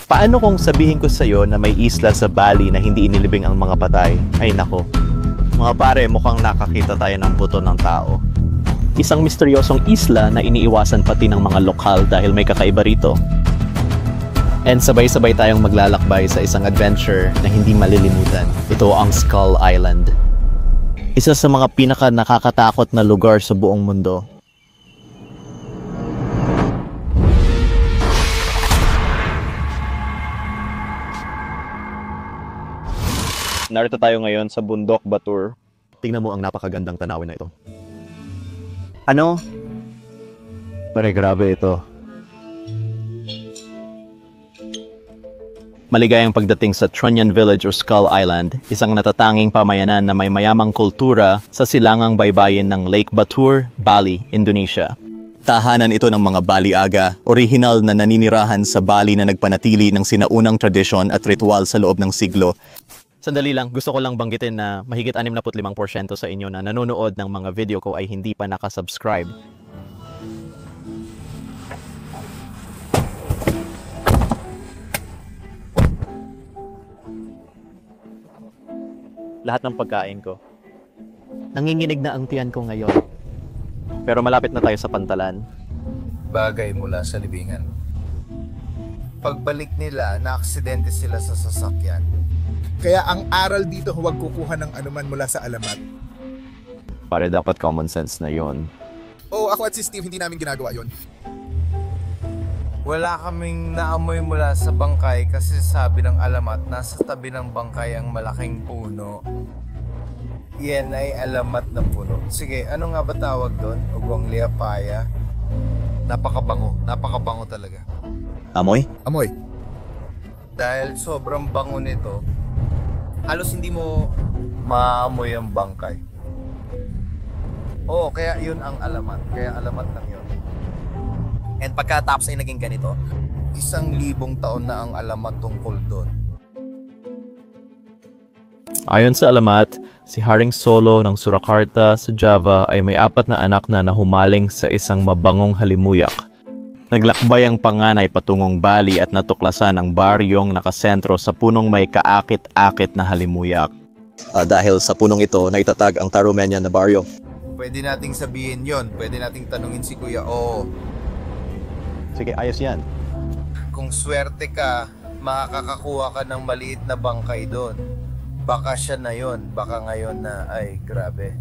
Paano kung sabihin ko sa'yo na may isla sa Bali na hindi inilibing ang mga patay? Ay nako. Mga pare, mukhang nakakita tayo ng buto ng tao. Isang misteryosong isla na iniiwasan pati ng mga lokal dahil may kakaiba rito. And sabay-sabay tayong maglalakbay sa isang adventure na hindi malilimutan. Ito ang Skull Island. Isa sa mga pinaka nakakatakot na lugar sa buong mundo. Narito tayo ngayon sa Bundok Batur. Tingnan mo ang napakagandang tanawin na ito. Ano? Pare, grabe ito. Maligayang pagdating sa Trunyan Village o Skull Island, isang natatanging pamayanan na may mayamang kultura sa silangang baybayin ng Lake Batur, Bali, Indonesia. Tahanan ito ng mga Baliaga, orihinal na naninirahan sa Bali na nagpanatili ng sinaunang tradisyon at ritual sa loob ng siglo. Sandali lang, gusto ko lang banggitin na mahigit 65% sa inyo na nanonood ng mga video ko ay hindi pa nakasubscribe. Lahat ng pagkain ko. Nanginginig na ang tiyan ko ngayon. Pero malapit na tayo sa pantalan. Bagay mula sa libingan. Pagbalik nila, naaksidente sila sa sasakyan. Kaya ang aral dito, huwag kukuha ng anuman mula sa alamat. Pare, dapat common sense na yon. Oo, ako at si Steve, hindi namin ginagawa yon. Wala kaming naamoy mula sa bangkay kasi sabi ng alamat, nasa tabi ng bangkay ang malaking puno. Yan ay alamat na puno. Sige, ano nga ba tawag doon? Ugwang liapaya. Napakabango talaga. Amoy? Amoy. Dahil sobrang bango nito, halos hindi mo maamoy ang bangkay. Oo, kaya yun ang alamat. Kaya alamat lang yun. And pagkatapos ay naging ganito, 1,000 taon na ang alamat tungkol doon. Ayon sa alamat, si Haring Solo ng Surakarta sa Java ay may 4 na anak na nahumaling sa isang mabangong halimuyak. Naglakbay ang panganay patungong Bali at natuklasan ang baryong nakasentro sa punong may kaakit-akit na halimuyak. Dahil sa punong ito, naitatag ang Tarumenian na baryo. Pwede nating sabihin yon, pwede nating tanungin si Kuya, oo. Sige, ayos yan. Kung swerte ka, makakakuha ka ng maliit na bangkay doon. Baka siya na yon, baka ngayon na, ay grabe.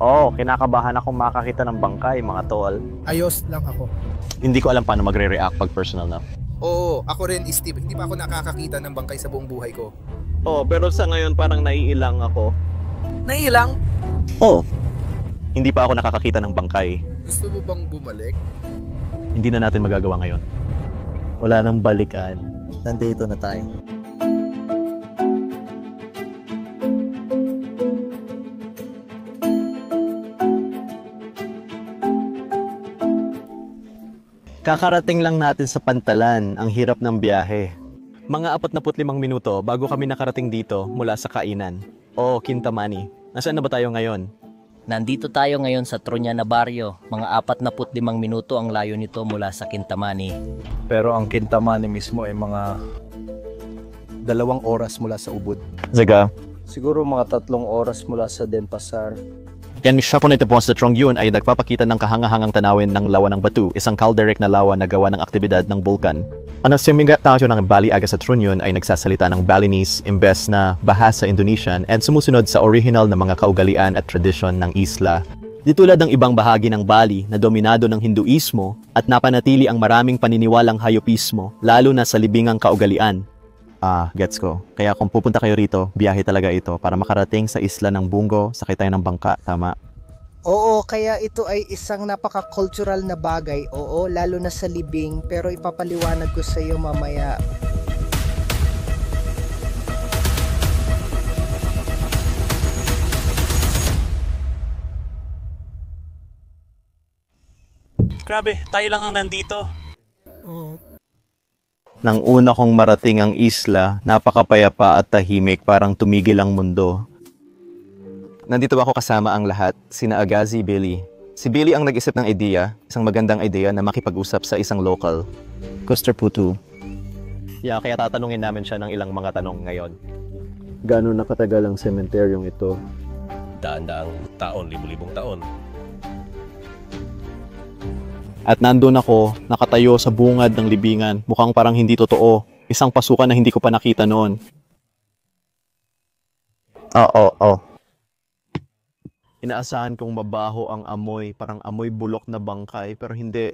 Oo, kinakabahan akong makakita ng bangkay, mga tol. Ayos lang ako. Hindi ko alam paano magre-react pag personal na. Oo, ako rin, Steve. Hindi pa ako nakakakita ng bangkay sa buong buhay ko. Oo, pero sa ngayon parang naiilang ako. nailang. Oo. Hindi pa ako nakakakita ng bangkay. Gusto mo bang bumalik? Hindi na natin magagawa ngayon. Wala nang balikan. Nandito na tayo. Kakarating lang natin sa pantalan, ang hirap ng biyahe. Mga 45 minuto bago kami nakarating dito mula sa kainan. O Kintamani. Nasaan na ba tayo ngayon? Nandito tayo ngayon sa Trunyan na baryo. Mga 45 minuto ang layo nito mula sa Kintamani. Pero ang Kintamani mismo ay mga 2 oras mula sa Ubud. Zaga. Siguro mga 3 oras mula sa Denpasar. Yan siya po nito po sa Trongyun ay nagpapakita ng kahangahangang tanawin ng lawa ng Batu, isang calderic na lawa na gawa ng aktibidad ng bulkan. Ang simigat tao ng Baliaga sa Trongyun ay nagsasalita ng Balinese imbes na bahasa Indonesian and sumusunod sa original na mga kaugalian at tradisyon ng isla. Di tulad ng ibang bahagi ng Bali na dominado ng Hinduismo at napanatili ang maraming paniniwalang hayopismo, lalo na sa libingang kaugalian. Gets ko. Kaya kung pupunta kayo rito, biyahe talaga ito para makarating sa isla ng Bungo, sakay tayo ng bangka, tama? Oo, kaya ito ay isang napaka-cultural na bagay. Oo, lalo na sa libing, pero ipapaliwanag ko sa iyo mamaya. Grabe, tayo lang ang nandito. Nang una kong marating ang isla, napakapayapa at tahimik, parang tumigil ang mundo. Nandito ako kasama ang lahat, sina Agazi, Billy. Si Billy ang nag-isip ng ideya, isang magandang ideya na makipag-usap sa isang local. Kuster Putu. Yeah, kaya tatanungin namin siya ng ilang mga tanong ngayon. Gano'n nakatagal ang sementeryong ito? Daan-daang taon, libu-libong taon. At nandun ako, nakatayo sa bungad ng libingan. Mukhang parang hindi totoo. Isang pasukan na hindi ko pa nakita noon. Oo. Inaasahan kong mabaho ang amoy, parang amoy bulok na bangkay, pero hindi.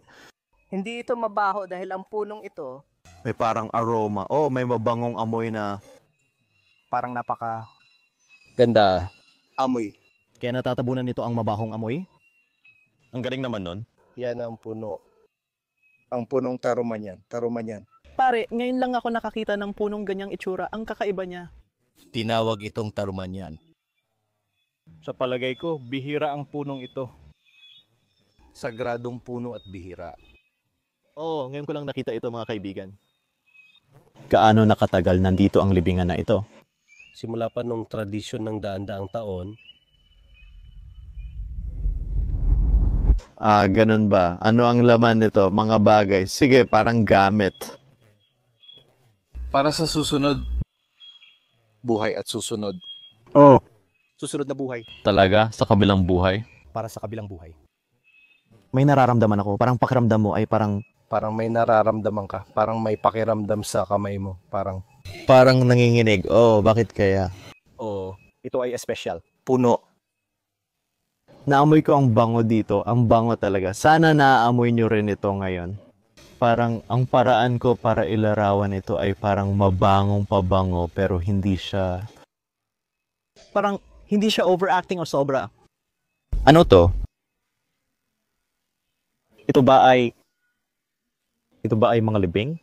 Hindi ito mabaho dahil ang punong ito May parang aroma. Oh, may mabangong amoy na. Parang napaka Ganda. amoy. Kaya natatabunan nito ang mabahong amoy? Ang galing naman nun. Yan ang puno. Ang punong taruman yan. Pare, ngayon lang ako nakakita ng punong ganyang itsura. Ang kakaiba niya. Tinawag itong taruman yan. Sa palagay ko, bihira ang punong ito. Sagradong puno at bihira. Oo, ngayon ko lang nakita ito mga kaibigan. Gaano nakatagal nandito ang libingan na ito? Simula pa nung tradisyon ng daan-daang taon, Ganun ba? Ano ang laman nito? Mga bagay. Sige, parang gamit. Para sa susunod. Buhay at susunod. Oh. Susunod na buhay. Talaga? Sa kabilang buhay? Para sa kabilang buhay. May nararamdaman ako. Parang pakiramdam mo ay parang Parang may nararamdaman ka. Parang may pakiramdam sa kamay mo. Parang nanginginig. Oh, bakit kaya? Oo. Ito ay espesyal. Puno. Naamoy ko ang bango dito. Ang bango talaga. Sana naaamoy nyo rin ito ngayon. Parang ang paraan ko para ilarawan ito ay parang mabangong pabango pero hindi siya... Parang hindi siya overacting o sobra. Ano to? Ito ba ay mga libing?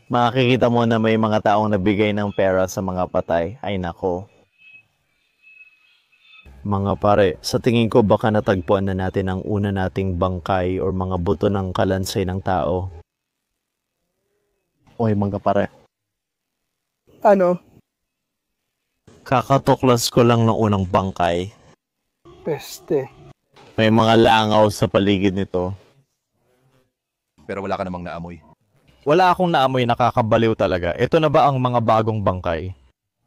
Makikita mo na may mga taong nabigay ng pera sa mga patay. Ay nako. Mga pare, sa tingin ko baka natagpuan na natin ang una nating bangkay or mga buto ng kalansay ng tao. Oy mga pare. ano? Kakatuklas ko lang ng unang bangkay. Peste. May mga langaw sa paligid nito. Pero wala ka namang naamoy. Wala akong naamoy, nakakabaliw talaga. Ito na ba ang mga bagong bangkay?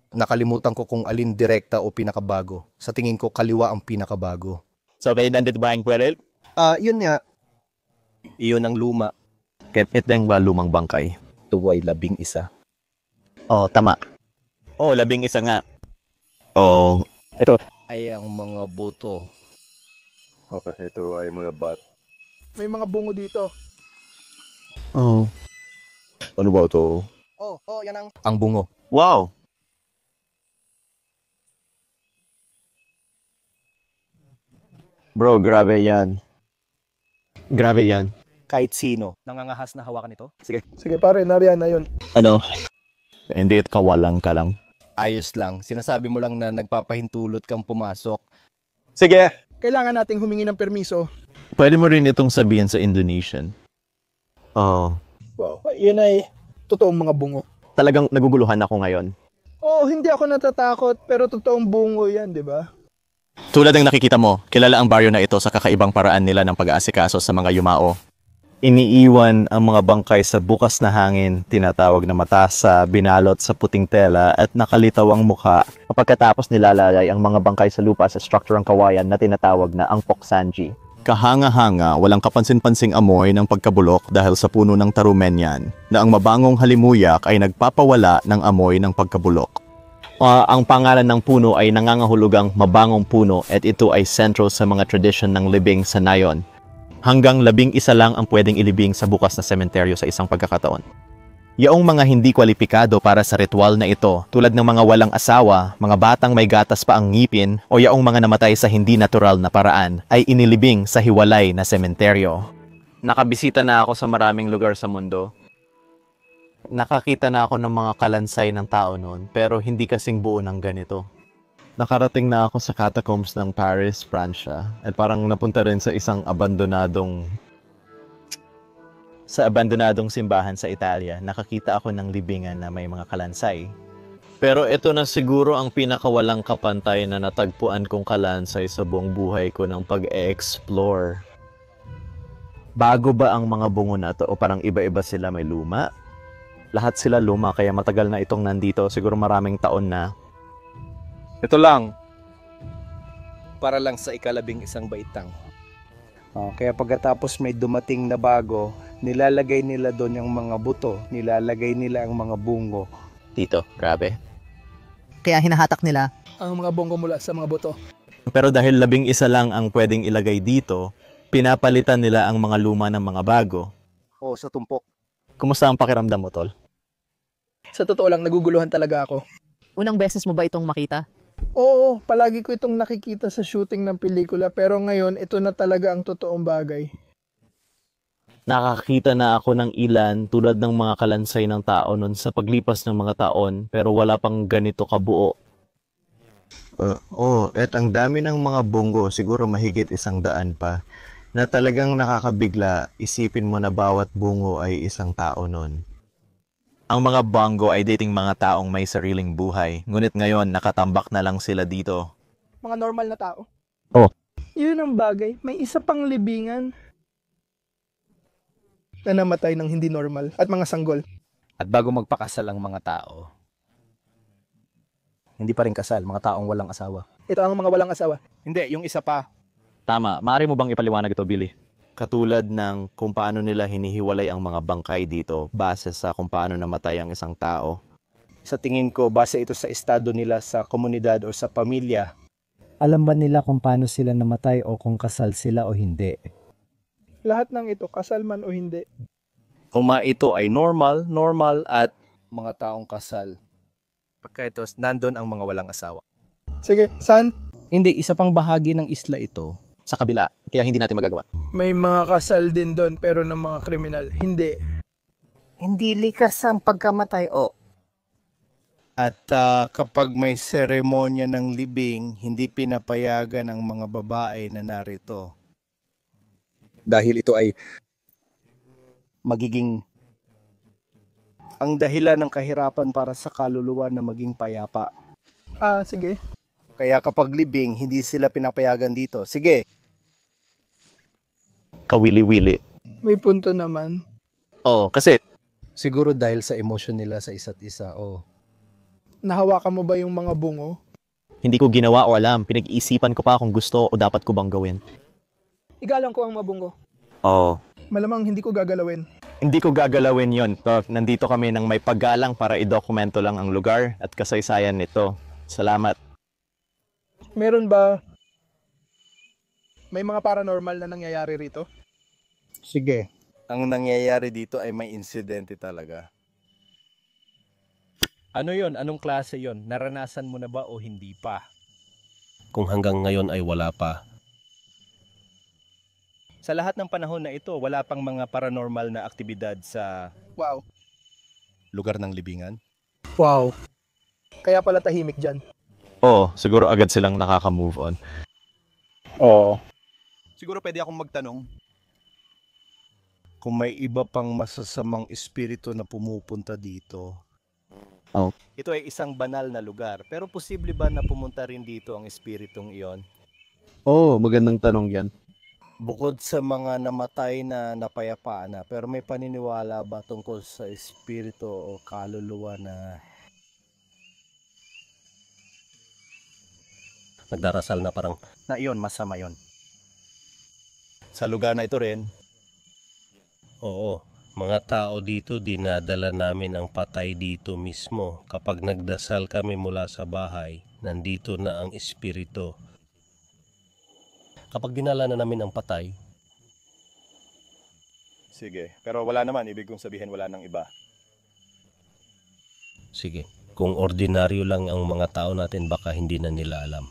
Nakalimutan ko kung alin direkta o pinakabago. Sa tingin ko, kaliwa ang pinakabago. So, kayo nandito ba ang kwerel? Yun nga. Iyon ang luma. Ito yung ba lumang bangkay? Ito ay 11. Oh, tama. Oh, 11 nga. Oh, ito. ay ang mga buto. Okay, ito ay mga bat. May mga bungo dito. Oh. Ano ba ito? Oh, yan ang... Ang bungo. Wow! Bro, grabe yan. Grabe yan. Kahit sino. Nangangahas na hawakan ito. Sige pare, nariyan na yun. Ano? Hindi it kawalang ka lang. Ayos lang. Sinasabi mo lang na nagpapahintulot kang pumasok. Sige! Kailangan nating humingi ng permiso. Pwede mo rin itong sabihin sa Indonesian. Oh. Wow, yun ay totoong mga bungo. Talagang naguguluhan ako ngayon. Oh, hindi ako natatakot, pero totoong bungo yan, di ba? Tulad ng nakikita mo, kilala ang baryo na ito sa kakaibang paraan nila ng pag-aasikaso sa mga yumao. Iniiwan ang mga bangkay sa bukas na hangin, tinatawag na matasa, binalot sa puting tela at nakalitaw ang mukha. Pagkatapos nilalagay ang mga bangkay sa lupa sa strukturang kawayan na tinatawag na angpok sanji. Kahanga-hanga, walang kapansin-pansing amoy ng pagkabulok dahil sa puno ng tarumenyan na ang mabangong halimuyak ay nagpapawala ng amoy ng pagkabulok. Ang pangalan ng puno ay nangangahulugang mabangong puno at ito ay sentro sa mga tradisyon ng libing sa Nayon. Hanggang 11 lang ang pwedeng ilibing sa bukas na sementeryo sa isang pagkakataon. Yaong mga hindi kwalipikado para sa ritual na ito, tulad ng mga walang asawa, mga batang may gatas pa ang ngipin, o yaong mga namatay sa hindi natural na paraan, ay inilibing sa hiwalay na sementeryo. Nakabisita na ako sa maraming lugar sa mundo. Nakakita na ako ng mga kalansay ng tao noon, pero hindi kasing buo ng ganito. Nakarating na ako sa catacombs ng Paris, Pransya, at parang napunta rin sa isang abandonadong simbahan sa Italia. Nakakita ako ng libingan na may mga kalansay. Pero ito na siguro ang pinakawalang kapantay na natagpuan kong kalansay sa buong buhay ko ng pag-e-explore. Bago ba ang mga bungo na to o parang iba-iba sila, may luma? Lahat sila luma kaya matagal na itong nandito, siguro maraming taon na. Ito lang. Para lang sa ika-11 baitang. Kaya pagkatapos may dumating na bago, nilalagay nila doon yung mga buto, nilalagay nila ang mga bungo. Dito, grabe. Kaya hinahatak nila. Ang mga bonggo mula sa mga buto. Pero dahil 11 lang ang pwedeng ilagay dito, pinapalitan nila ang mga luma ng mga bago. O sa tumpok. Kumusta ang pakiramdam mo, Tol? Sa totoo lang, naguguluhan talaga ako. Unang beses mo ba itong makita? Oo, palagi ko itong nakikita sa shooting ng pelikula pero ngayon ito na talaga ang totoong bagay. Nakakita na ako ng ilan tulad ng mga kalansay ng tao noon sa paglipas ng mga taon pero wala pang ganito kabuo. At ang dami ng mga bunggo, siguro mahigit 100 pa, na talagang nakakabigla, isipin mo na bawat bungo ay isang tao nun. Ang mga bongo ay dating mga taong may sariling buhay, ngunit ngayon nakatambak na lang sila dito. Mga normal na tao. Oh. Yun ang bagay, may isa pang libingan na namatay ng hindi normal at mga sanggol. At bago magpakasal ang mga tao, hindi pa rin kasal, mga taong walang asawa. Ito ang mga walang asawa. Hindi, yung isa pa. Tama, maaari mo bang ipaliwanag ito, Billy? Katulad ng kung paano nila hinihiwalay ang mga bangkay dito base sa kung paano namatay ang isang tao. Sa tingin ko, base ito sa estado nila sa komunidad o sa pamilya. Alam ba nila kung paano sila namatay o kung kasal sila o hindi? Lahat ng ito, kasal man o hindi. Kung ito ay normal at mga taong kasal. Pagka ito, nandun ang mga walang asawa. Sige, saan? Hindi, isa pang bahagi ng isla ito. Sa kabila, kaya hindi natin magagawa. May mga kasal din doon pero ng mga kriminal. Hindi. Hindi likas ang pagkamatay o. At kapag may seremonya ng libing, hindi pinapayagan ang mga babae na narito. Dahil ito ay magiging ang dahilan ng kahirapan para sa kaluluwa na maging payapa. Sige. Kaya kapag libing, hindi sila pinapayagan dito. Sige. Kawili-wili. May punto naman. Kasi Siguro dahil sa emosyon nila sa isa't isa. Nahawakan mo ba yung mga bungo? hindi ko ginawa o alam. Pinag-iisipan ko pa kung gusto o dapat ko bang gawin. Igalang ko ang mabunggo. Oo. Malamang hindi ko gagalawin. Hindi ko gagalawin yon. Nandito kami ng may paggalang para idokumento lang ang lugar at kasaysayan nito. Salamat. Meron ba may mga paranormal na nangyayari rito? Sige. Ang nangyayari dito ay may insidente talaga. Ano yon? Anong klase yon? Naranasan mo na ba o hindi pa? Kung hanggang ngayon ay wala pa. Sa lahat ng panahon na ito, wala pang mga paranormal na aktibidad sa Wow. lugar ng libingan? Wow. Kaya pala tahimik dyan. Oo, siguro agad silang nakaka-move on. Oo. Siguro pwede akong magtanong. Kung may iba pang masasamang espiritu na pumupunta dito. Ito ay isang banal na lugar, pero posible ba na pumunta rin dito ang espiritong iyon? Magandang tanong yan. Bukod sa mga namatay na napayapaan na, pero may paniniwala ba tungkol sa espiritu o kaluluwa na Nagdarasal na parang Na iyon, masama yon. Sa lugar na ito rin, oo, mga tao dito dinadala namin ang patay dito mismo. Kapag nagdasal kami mula sa bahay, nandito na ang espiritu. Kapag dinala na namin ang patay, sige. Pero wala naman, ibig kong sabihin wala nang iba. sige, kung ordinaryo lang ang mga tao natin, baka hindi na nila alam.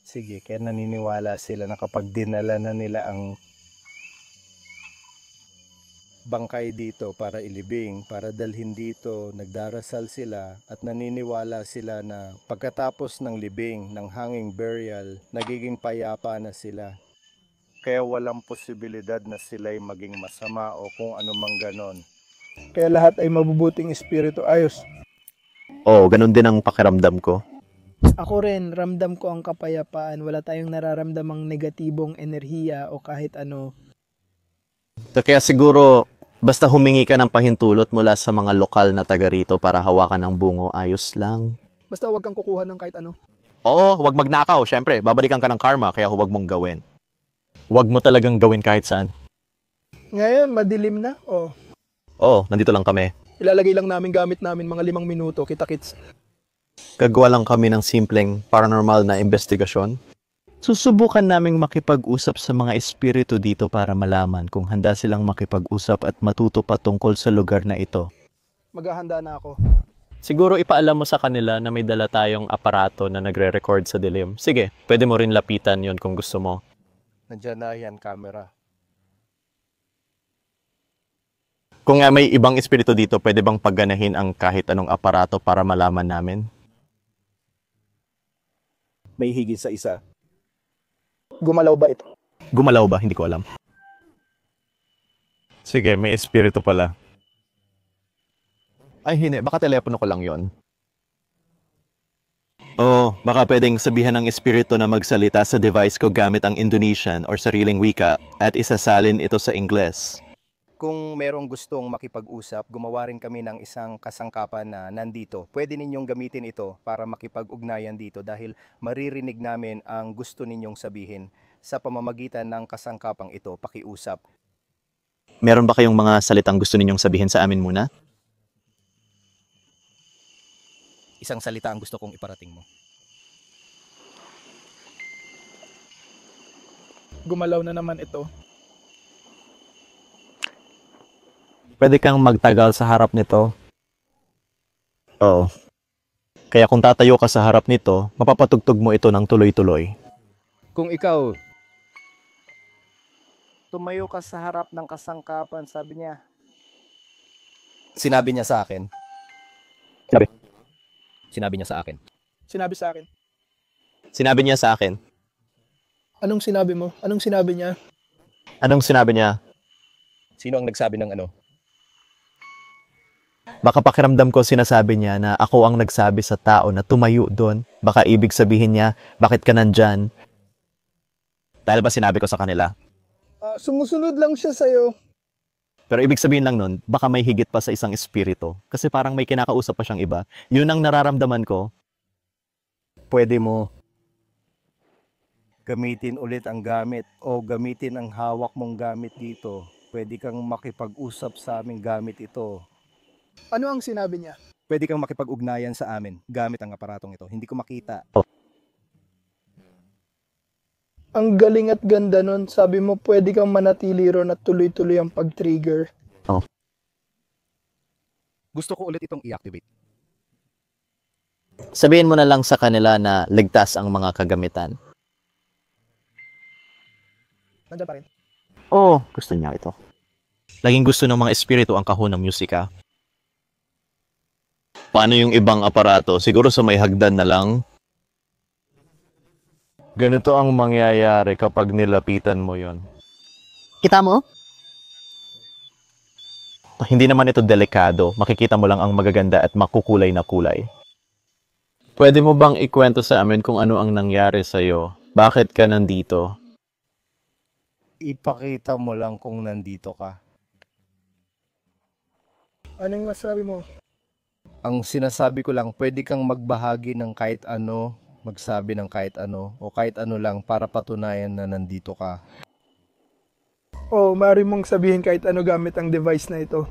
sige, kaya naniniwala sila na kapag dinala na nila ang bangkay dito para ilibing, para dalhin dito, nagdarasal sila at naniniwala sila na pagkatapos ng libing, ng hanging burial, nagiging payapa na sila. Kaya walang posibilidad na sila'y maging masama o kung anumang ganon. Kaya lahat ay mabubuting espiritu. Ayos. Ganun din ang pakiramdam ko. Ako rin, ramdam ko ang kapayapaan. Wala tayong nararamdamang negatibong enerhiya o kahit ano. Kaya siguro Basta humingi ka ng pahintulot mula sa mga lokal na taga rito para hawakan ng bungo, ayos lang. Basta huwag kang kukuha ng kahit ano. Oo, huwag magnakaw. Syempre, babalikan ka ng karma, kaya huwag mong gawin. Huwag mo talagang gawin kahit saan. Ngayon, madilim na. Oh, Oo, nandito lang kami. ilalagay lang namin gamit namin mga 5 minuto. Kita-kits. Gagawa lang kami ng simpleng paranormal na investigasyon. Susubukan naming makipag-usap sa mga espiritu dito para malaman kung handa silang makipag-usap at matuto patungkol sa lugar na ito. Maghahanda na ako. Siguro ipaalam mo sa kanila na may dala tayong aparato na nagre-record sa dilim. Sige, pwede mo rin lapitan yon kung gusto mo. Nandiyan na yan, camera. Kung nga may ibang espiritu dito, pwede bang pagganahin ang kahit anong aparato para malaman namin? May higit sa isa. Gumalaw ba ito? Gumalaw ba? Hindi ko alam. Sige, may espiritu pala. Ay, hindi. Baka telepono ko lang yon. Oo, baka pwedeng sabihan ng espiritu na magsalita sa device ko gamit ang Indonesian or sariling wika at isasalin ito sa Ingles. Kung merong gustong makipag-usap, gumawa rin kami ng isang kasangkapan na nandito. Pwede ninyong gamitin ito para makipag-ugnayan dito dahil maririnig namin ang gusto ninyong sabihin. Sa pamamagitan ng kasangkapang ito, pakiusap. Meron ba kayong mga salitang gusto ninyong sabihin sa amin muna? Isang salita ang gusto kong iparating mo. Gumalaw na naman ito. Pwede kang magtagal sa harap nito. Oo. Kaya kung tatayo ka sa harap nito, mapapatugtog mo ito ng tuloy-tuloy. Kung ikaw, tumayo ka sa harap ng kasangkapan, sabi niya. Sinabi niya sa akin. Sabi. Sinabi niya sa akin. Sinabi sa akin. Sinabi niya sa akin. Anong sinabi mo? Anong sinabi niya? Anong sinabi niya? Sino ang nagsabi ng ano? Baka pakiramdam ko sinasabi niya na ako ang nagsabi sa tao na tumayo doon. Baka ibig sabihin niya, bakit ka nandyan? Dahil ba sinabi ko sa kanila? Sumusunod lang siya sa'yo. Pero ibig sabihin lang nun, baka may higit pa sa isang espiritu. Kasi parang may kinakausap pa siyang iba. Yun ang nararamdaman ko. Pwede mo gamitin ulit ang gamit o gamitin ang hawak mong gamit dito. Pwede kang makipag-usap sa aming gamit ito. Ano ang sinabi niya? Pwede kang makipag-ugnayan sa amin gamit ang aparatong ito. Hindi ko makita. Ang galing at ganda nun. Sabi mo, pwede kang manatili ron at tuloy-tuloy ang pag-trigger. Gusto ko ulit itong i-activate. Sabihin mo na lang sa kanila na ligtas ang mga kagamitan. Nandiyan pa rin. Oo, gusto niya ito. Laging gusto ng mga espiritu ang kahon ng musika. Paano yung ibang aparato? Siguro sa may hagdan na lang. Ganito ang mangyayari kapag nilapitan mo yon. Kita mo? Hindi naman ito delikado. Makikita mo lang ang magaganda at makukulay na kulay. Pwede mo bang ikwento sa amin kung ano ang nangyari sa'yo? Bakit ka nandito? Ipakita mo lang kung nandito ka. Anong masabi mo? Ang sinasabi ko lang, pwede kang magbahagi ng kahit ano, magsabi ng kahit ano, o kahit ano lang para patunayan na nandito ka. Maaari mong sabihin kahit ano gamit ang device na ito.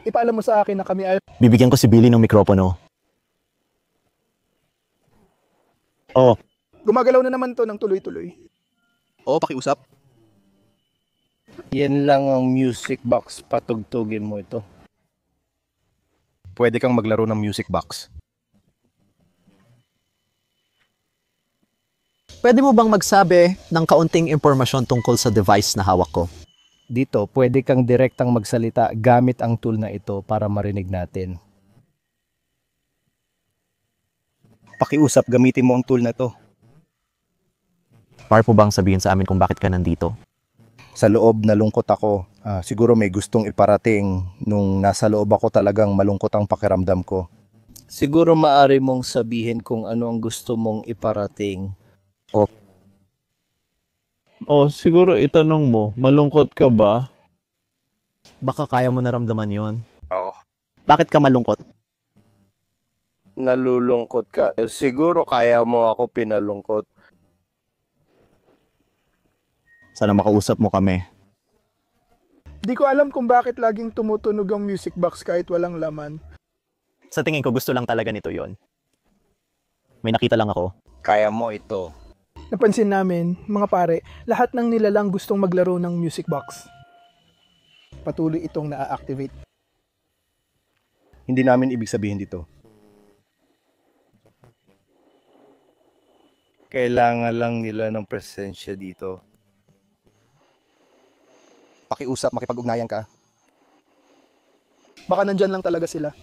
Ipaalam mo sa akin na kami ay... Bibigyan ko si Billy ng mikropono. Oh, Gumagalaw na naman to ng tuloy-tuloy. Oo, pakiusap. Yan lang ang music box, patugtugin mo ito. Pwede kang maglaro ng music box. Pwede mo bang magsabi ng kaunting impormasyon tungkol sa device na hawak ko? Dito, pwede kang direktang magsalita gamit ang tool na ito para marinig natin. Pakiusap, gamitin mo ang tool na to. Par po bang sabihin sa amin kung bakit ka nandito? Sa loob, nalungkot ako. Siguro may gustong iparating. Nung nasa loob ako, talagang malungkot ang pakiramdam ko. Siguro maari mong sabihin kung ano ang gusto mong iparating. Oh, siguro itanong mo, malungkot ka ba? Baka kaya mo naramdaman yon. Oo. Bakit ka malungkot? Nalulungkot ka. Siguro kaya mo ako pinalungkot. Sana makausap mo kami. Di ko alam kung bakit laging tumutunog ang music box kahit walang laman. Sa tingin ko, gusto lang talaga nito yon. May nakita lang ako. Kaya mo ito. Napansin namin, mga pare, lahat ng nilalang gustong maglaro ng music box. Patuloy itong na-activate. Hindi namin ibig sabihin dito. Kailangan lang nila ng presensya dito. Pakiusap, makipag-ugnayan ka. Baka nandyan lang talaga sila.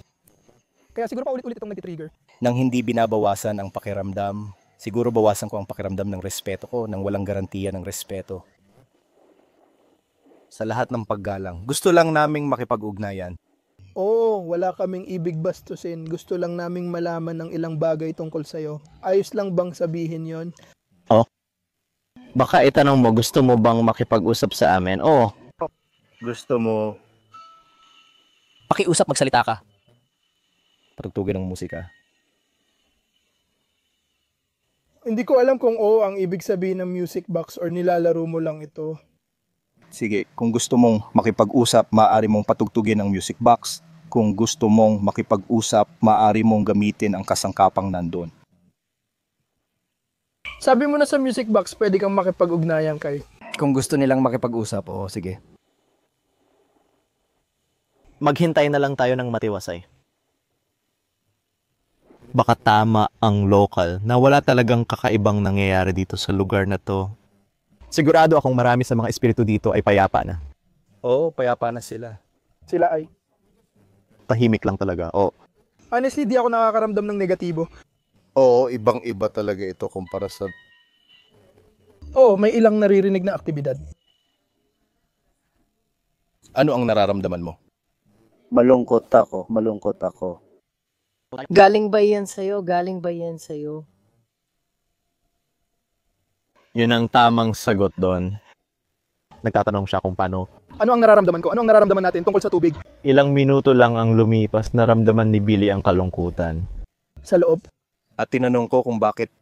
Kaya siguro pa ulit-ulit itong nag-trigger. Nang hindi binabawasan ang pakiramdam, siguro bawasan ko ang pakiramdam ng respeto ko nang walang garantiya ng respeto. Sa lahat ng paggalang, gusto lang naming makipag-ugnayan. Oo, wala kaming ibig bastusin. Gusto lang naming malaman ng ilang bagay tungkol sa'yo. Ayos lang bang sabihin yon? Baka itanong mo, gusto mo bang makipag-usap sa amin? Oo. Gusto mo Pakiusap, magsalita ka. patugtugin ng musika. Hindi ko alam kung oo ang ibig sabihin ng music box or nilalaro mo lang ito. Sige, kung gusto mong makipag-usap, maaari mong patugtugin ang music box. Kung gusto mong makipag-usap, maaari mong gamitin ang kasangkapang nandun. Sabi mo na sa music box, pwede kang makipag-ugnayan kay. Kung gusto nilang makipag-usap, oo, sige. Maghintay na lang tayo ng matiwasay. Baka tama ang local na wala talagang kakaibang nangyayari dito sa lugar na to. Sigurado akong marami sa mga espiritu dito ay payapa na. Oo, payapa na sila. Sila ay. Tahimik lang talaga. Oo. Honestly, di ako nakakaramdam ng negatibo. Oo, ibang-iba talaga ito kumpara sa... Oo, may ilang naririnig na aktibidad. Ano ang nararamdaman mo? Malungkot ako. Galing ba yan sa'yo? Yun ang tamang sagot doon. Nagtatanong siya kung paano. Ano ang nararamdaman ko? Ano ang nararamdaman natin tungkol sa tubig? Ilang minuto lang ang lumipas, naramdaman ni Billy ang kalungkutan. Sa loob? At tinanong ko kung bakit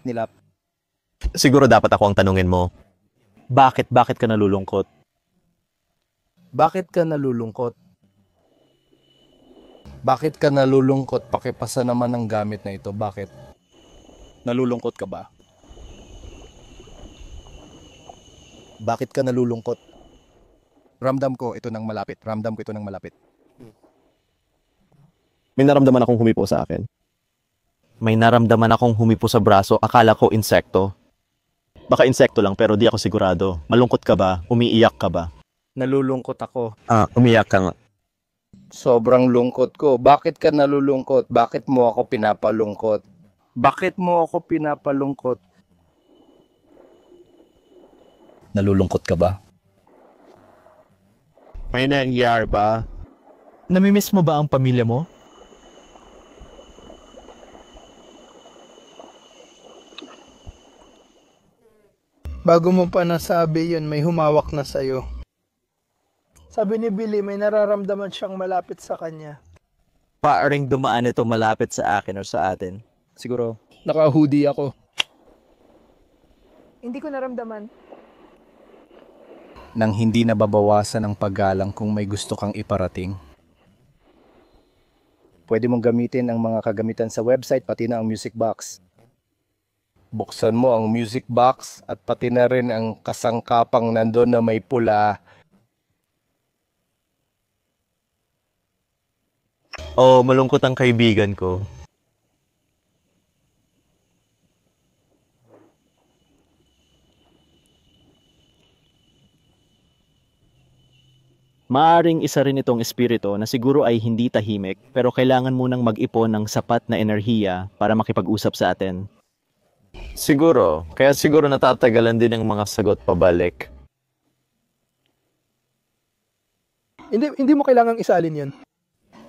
nila... Siguro dapat ako ang tanungin mo. Bakit ka nalulungkot? Bakit ka nalulungkot? Bakit ka nalulungkot? Pakipasa naman ang gamit na ito. Bakit? Nalulungkot ka ba? Bakit ka nalulungkot? Ramdam ko ito ng malapit. May naramdaman akong humipo sa akin. May naramdaman akong humipo sa braso. Akala ko insekto. Baka insekto lang pero di ako sigurado. Malungkot ka ba? Umiiyak ka ba? Nalulungkot ako. Umiyak ka nga. Sobrang lungkot ko. Bakit ka nalulungkot? Bakit mo ako pinapalungkot? Nalulungkot ka ba? May nangyari ba? Namimiss mo ba ang pamilya mo? Bago mo pa nasabi yun, may humawak na sa'yo. Sabi ni Billy, may nararamdaman siyang malapit sa kanya. Paaring dumaan ito malapit sa akin o sa atin. Siguro. Naka-hoodie ako. Hindi ko naramdaman. Nang hindi nababawasan ang paggalang kung may gusto kang iparating. Pwede mong gamitin ang mga kagamitan sa website pati na ang music box. Buksan mo ang music box at pati na rin ang kasangkapang nandun na may pula. Malungkot ang kaibigan ko. Maaring isa rin itong espiritu na siguro ay hindi tahimik pero kailangan munang mag-ipon ng sapat na enerhiya para makipag-usap sa atin. Siguro. Kaya siguro natatagalan din ang mga sagot pabalik. Hindi mo kailangang isalin yun.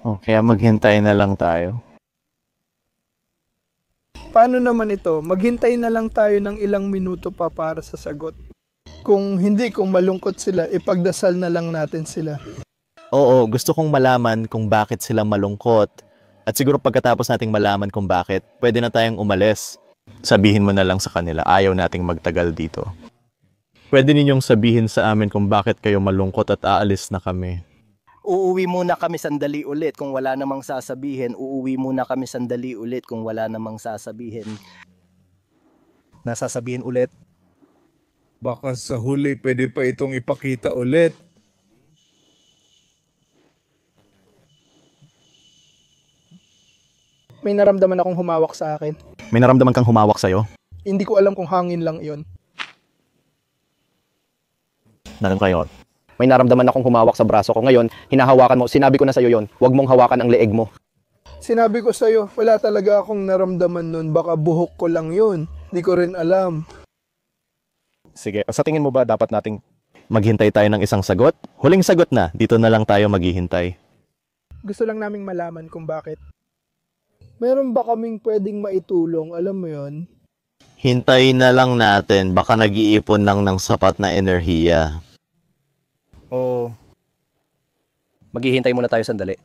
Kaya maghintay na lang tayo. Paano naman ito? Maghintay na lang tayo ng ilang minuto pa para sa sagot. Kung hindi, kung malungkot sila, ipagdasal na lang natin sila. Oo, gusto kong malaman kung bakit sila malungkot. At siguro pagkatapos nating malaman kung bakit, pwede na tayong umalis. Sabihin mo na lang sa kanila, ayaw nating magtagal dito. Pwede ninyong sabihin sa amin kung bakit kayo malungkot at aalis na kami. Uuwi muna kami sandali ulit kung wala namang sasabihin. Uuwi muna kami sandali ulit kung wala namang sasabihin. Nasasabihin ulit. Baka sa huli pwede pa itong ipakita ulit. May naramdaman akong humawak sa akin. May naramdaman kang humawak sa'yo? Hindi ko alam kung hangin lang yon. Nanon kayo? May naramdaman akong humawak sa braso ko. Ngayon, hinahawakan mo. Sinabi ko na sa'yo yon. Huwag mong hawakan ang leeg mo. Sinabi ko sa'yo, wala talaga akong naramdaman nun. Baka buhok ko lang yun. Hindi ko rin alam. Sige, sa tingin mo ba dapat nating maghintay tayo ng isang sagot? Huling sagot na. Dito na lang tayo maghihintay. Gusto lang naming malaman kung bakit. Meron ba kaming pwedeng maitulong? Alam mo yon? Hintayin na lang natin. Baka nag-iipon lang ng sapat na enerhiya. O maghihintay muna tayo sandali.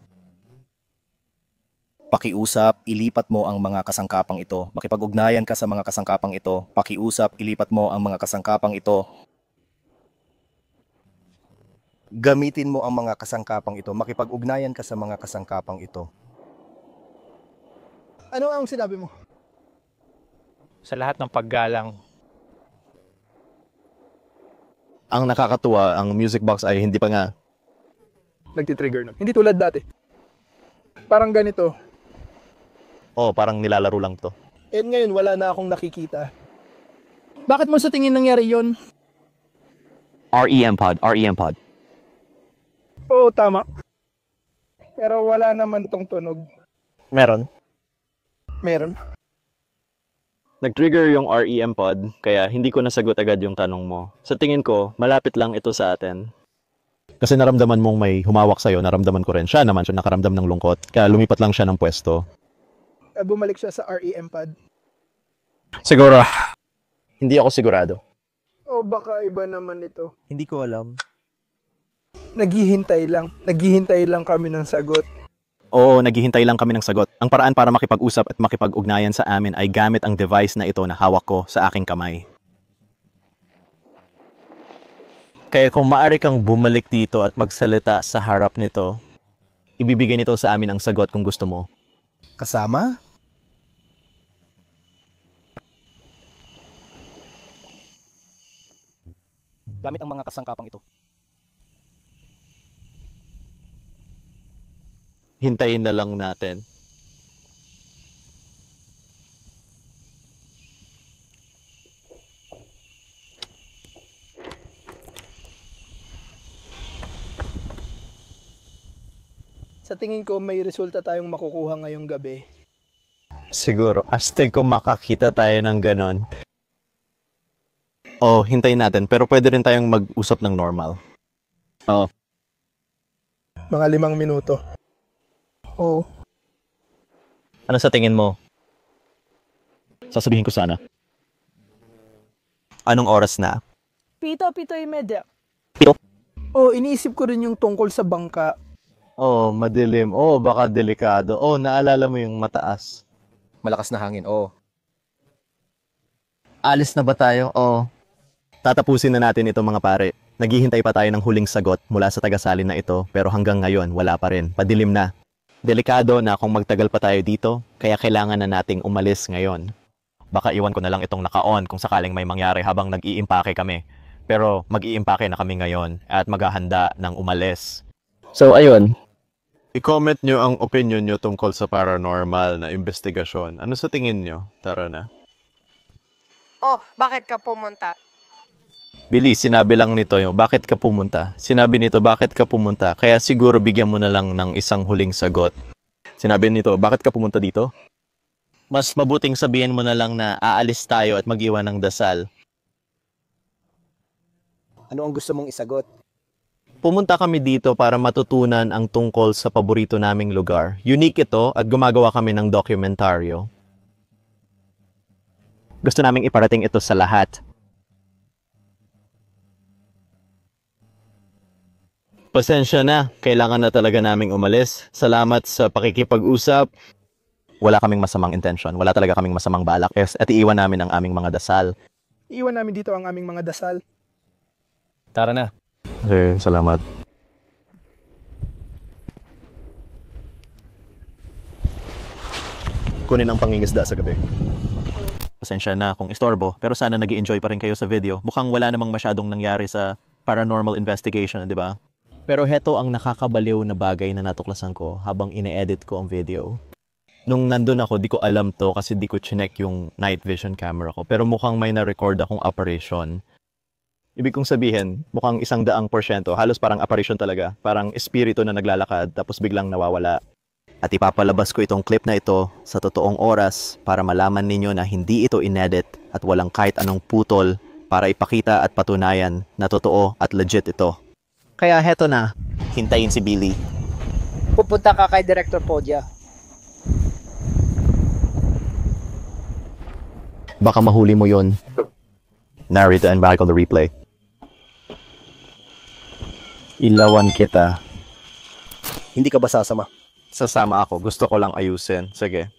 Pakiusap, ilipat mo ang mga kasangkapang ito. Makipag-ugnayan ka sa mga kasangkapang ito. Pakiusap, ilipat mo ang mga kasangkapang ito. Gamitin mo ang mga kasangkapang ito. Makipag-ugnayan ka sa mga kasangkapang ito. Ano ang sinabi mo? Sa lahat ng paggalang. Ang nakakatuwa, ang music box ay hindi pa nga nagtitrigger nun. Hindi tulad dati. Parang ganito. Oh, parang nilalaro lang to. And ngayon, wala na akong nakikita. Bakit mo sa tingin nangyari yon? REM pod, REM pod. Oo, tama. Pero wala naman tong tunog. Meron. Meron. Nag-trigger yung REM pod, kaya hindi ko nasagot agad yung tanong mo. Sa tingin ko, malapit lang ito sa atin. Kasi naramdaman mong may humawak sa'yo, naramdaman ko rin. Siya naman siya nakaramdam ng lungkot, kaya lumipat lang siya ng pwesto. Bumalik siya sa REM pod. Siguro. Hindi ako sigurado. O baka iba naman ito. Hindi ko alam. Naghihintay lang. Naghihintay lang kami ng sagot. Oo, naghihintay lang kami ng sagot. Ang paraan para makipag-usap at makipag-ugnayan sa amin ay gamit ang device na ito na hawak ko sa aking kamay. Kaya kung maaari kang bumalik dito at magsalita sa harap nito, ibibigay nito sa amin ang sagot kung gusto mo. Kasama? Gamit ang mga kasangkapang ito. Hintayin na lang natin. Sa tingin ko, may resulta tayong makukuha ngayong gabi. Siguro, astig kung makakita tayo ng ganon. Oh, hintayin natin. Pero pwede rin tayong mag-usap ng normal. Oo. Mga 5 minuto. Oo. Ano sa tingin mo? Sasabihin ko sana. Anong oras na? 7:30. Pito? Oh, iniisip ko rin yung tungkol sa bangka. Oh, madilim. Oh, baka delikado. Oh, naalala mo yung mataas. Malakas na hangin, oo. Alis na ba tayo? Oo. Tatapusin na natin ito mga pare. Naghihintay pa tayo ng huling sagot mula sa tagasalin na ito, pero hanggang ngayon wala pa rin. Padilim na. Delikado na kung magtagal pa tayo dito, kaya kailangan na nating umalis ngayon. Baka iwan ko na lang itong naka-on kung sakaling may mangyari habang nag-iimpake kami. Pero mag-iimpake na kami ngayon at maghahanda ng umalis. So ayun. I-comment nyo ang opinion nyo tungkol sa paranormal na investigasyon. Ano sa tingin nyo? Tara na. Oh, bakit ka pumunta? Billy, sinabi lang nito yung bakit ka pumunta. Sinabi nito bakit ka pumunta. Kaya siguro bigyan mo na lang ng isang huling sagot. Sinabi nito bakit ka pumunta dito? Mas mabuting sabihin mo na lang na aalis tayo at mag-iwan ng dasal. Ano ang gusto mong isagot? Pumunta kami dito para matutunan ang tungkol sa paborito naming lugar. Unique ito at gumagawa kami ng dokumentaryo. Gusto naming iparating ito sa lahat. Pasensya na, kailangan na talaga naming umalis. Salamat sa pakikipag-usap. Wala kaming masamang intention, wala talaga kaming masamang balak. Yes, at iiwan namin ang aming mga dasal. Iwan namin dito ang aming mga dasal. Tara na. Okay, salamat. Kunin ang pangingisda sa gabi. Pasensya na kung istorbo, pero sana nag-i-enjoy pa rin kayo sa video. Mukhang wala namang masyadong nangyari sa paranormal investigation, di ba? Pero heto ang nakakabaliw na bagay na natuklasan ko habang ine-edit ko ang video. Nung nandun ako, di ko alam to kasi di ko chinek yung night vision camera ko. Pero mukhang may na-record akong apparition. Ibig kong sabihin, mukhang 100%, halos parang apparition talaga. Parang espiritu na naglalakad tapos biglang nawawala. At ipapalabas ko itong clip na ito sa totoong oras para malaman ninyo na hindi ito inedit at walang kahit anong putol para ipakita at patunayan na totoo at legit ito. Kaya heto na, hintayin si Billy. Pupunta ka kay Director Podya. Baka mahuli mo yon. Narrate and back on the replay. Ilawan kita. Hindi ka ba sasama? Sasama ako. Gusto ko lang ayusin. Sige.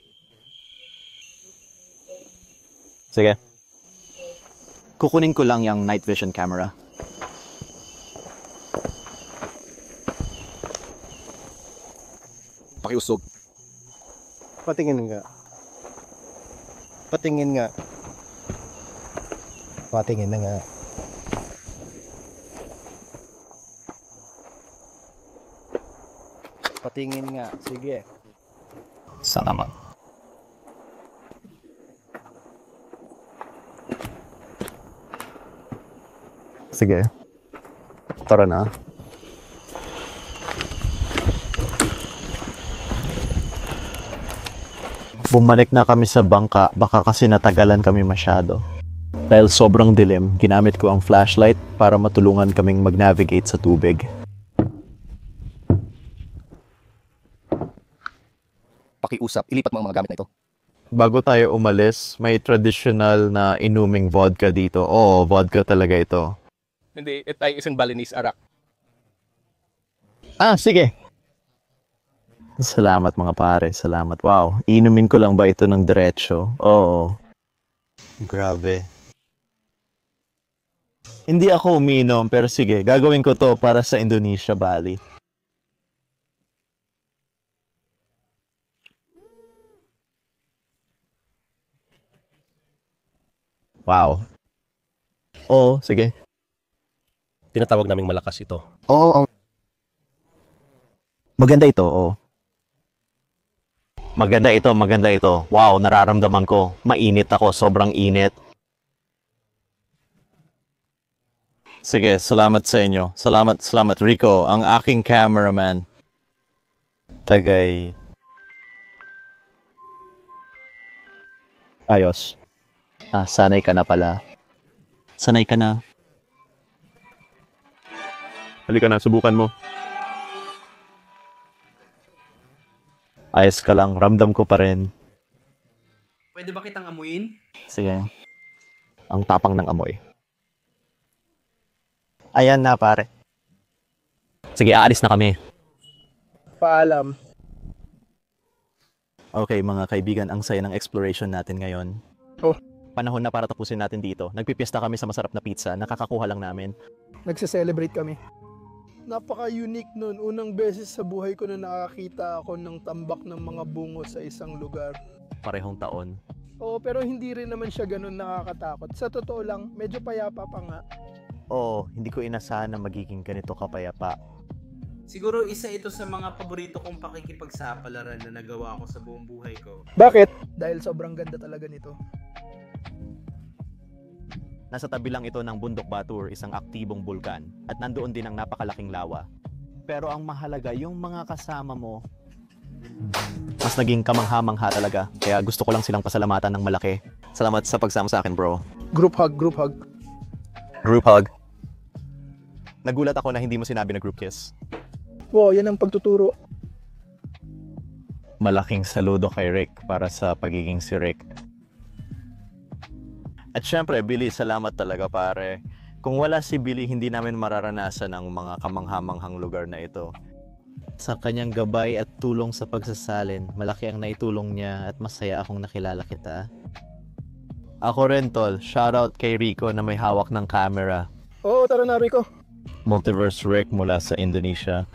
Sige. Kukunin ko lang yung night vision camera. Pakiusog. Patingin nga. Patingin nga. Patingin na nga. Patingin nga. Sige. Salamat. Sige. Tara na. Bumalik na kami sa bangka, baka kasi natagalan kami masyado. Dahil sobrang dilim, ginamit ko ang flashlight para matulungan kaming mag-navigate sa tubig. Pakiusap, ilipat mo ang mga gamit na ito. Bago tayo umalis, may traditional na inuming vodka dito. Oo, vodka talaga ito. Hindi, ito ay isang Balinese arak. Ah, sige. Salamat mga pare, salamat. Wow, inumin ko lang ba ito ng diretso? Oo. Grabe. Hindi ako uminom, pero sige, gagawin ko to para sa Indonesia, Bali. Wow. Oo, sige. Tinatawag naming malakas ito. Oo. Maganda ito, oo. Maganda ito, maganda ito. Wow, nararamdaman ko. Mainit ako, sobrang init. Sige, salamat sa inyo. Salamat, salamat. Rico, ang aking cameraman. Tagay. Ayos. Ah, sanay ka na pala. Sanay ka na. Halika na, subukan mo. Ayos ka lang, ramdam ko pa rin. Pwede ba kitang amuin? Sige. Ang tapang ng amoy. Ayan na, pare. Sige, aalis na kami. Paalam. Okay, mga kaibigan, ang saya ng exploration natin ngayon. Oh. Panahon na para tapusin natin dito. Nagpipiesta kami sa masarap na pizza, nakakakuha lang namin. Nagse-celebrate kami. Napaka-unique nun. Unang beses sa buhay ko na nakakita ako ng tambak ng mga bungo sa isang lugar. Parehong taon. Oo, pero hindi rin naman siya ganun nakakatakot. Sa totoo lang, medyo payapa pa nga. Oo, hindi ko inasahan na magiging ganito kapayapa. Siguro isa ito sa mga paborito kong pakikipagsapalaran na nagawa ko sa buong buhay ko. Bakit? Dahil sobrang ganda talaga nito. Nasa tabi lang ito ng Bundok Batur, isang aktibong bulkan, at nandoon din ang napakalaking lawa. Pero ang mahalaga, yung mga kasama mo, mas naging kamangha-mangha talaga. Kaya gusto ko lang silang pasalamatan ng malaki. Salamat sa pagsama sa akin, bro. Group hug, group hug. Group hug. Nagulat ako na hindi mo sinabi na group kiss. Wow, yan ang pagtuturo. Malaking saludo kay Rick para sa pagiging si Rick. At syempre, Billy, salamat talaga pare. Kung wala si Billy, hindi namin mararanasan ang mga kamanghamanghang lugar na ito. Sa kanyang gabay at tulong sa pagsasalin, malaki ang naitulong niya at masaya akong nakilala kita. Ako rin, tol. Shoutout kay Rico na may hawak ng camera. Oo, tara na, Rico. Multiverse Rick mula sa Indonesia.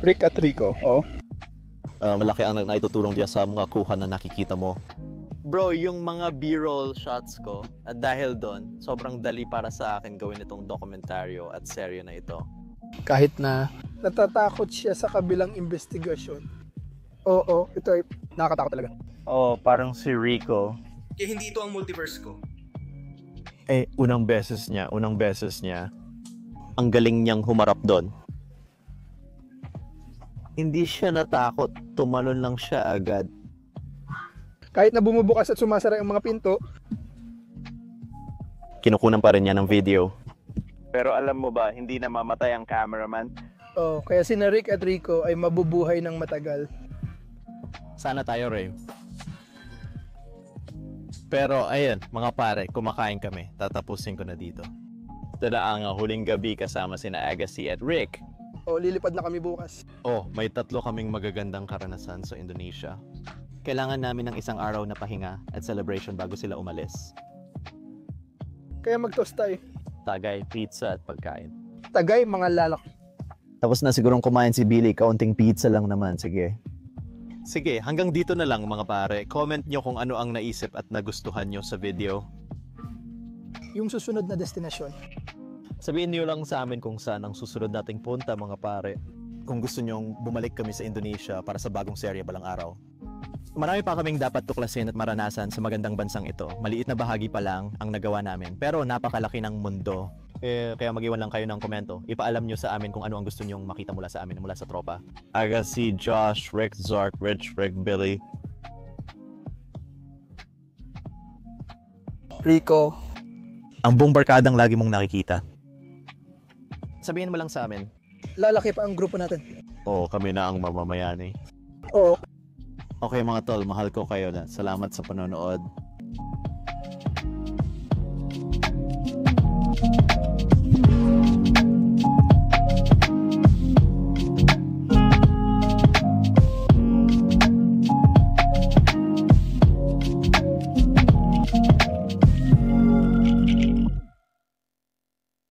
Rick at Rico, oh. Malaki ang naitutulong diya sa mga kuha na nakikita mo. Bro, yung mga B-roll shots ko, at dahil doon, sobrang dali para sa akin gawin itong dokumentaryo at serye na ito. Kahit na natatakot siya sa kabilang investigasyon. Oo, ito ay nakakatakot talaga. Oh, parang si Rico. Kaya hindi ito ang multiverse ko. Unang beses niya. Ang galing niyang humarap doon. Hindi siya natakot, tumalon lang siya agad. Kahit na bumubukas at sumasara ang mga pinto, Kinukunan pa rin niya ng video. Pero alam mo ba, hindi na mamatay ang cameraman? oh, kaya sina Rick at Rico ay mabubuhay ng matagal. Sana tayo, Ray. Pero ayun, mga pare, kumakain kami. Tatapusin ko na dito. Ito na ang huling gabi kasama sina Agassi at Rick. O, lilipad na kami bukas. May 3 kaming magagandang karanasan sa Indonesia. Kailangan namin ng isang araw na pahinga at celebration bago sila umalis. Kaya mag-toast tayo. Tagay, pizza at pagkain. Tagay, mga lalak. Tapos na sigurong kumain si Billy, kaunting pizza lang naman, sige. Sige, hanggang dito na lang mga pare. Comment nyo kung ano ang naisip at nagustuhan nyo sa video. Yung susunod na destinasyon. Sabihin nyo lang sa amin kung saan ang susunod nating punta mga pare. Kung gusto nyong bumalik kami sa Indonesia para sa bagong serye balang araw. Marami pa kaming dapat tuklasin at maranasan sa magandang bansang ito. Maliit na bahagi pa lang ang nagawa namin, pero napakalaki ng mundo. Kaya mag-iwan lang kayo ng komento. Ipaalam nyo sa amin kung ano ang gusto nyong makita mula sa amin, mula sa tropa. Agassi, Josh, Rick, Zark, Rich, Rick, Billy. Rico. Ang buong barkadang lagi mong nakikita. Sabihin mo lang sa amin. Lalaki pa ang grupo natin. Kami na ang mamamayani. Oo. Okay mga tol, mahal ko kayo na. Salamat sa panonood.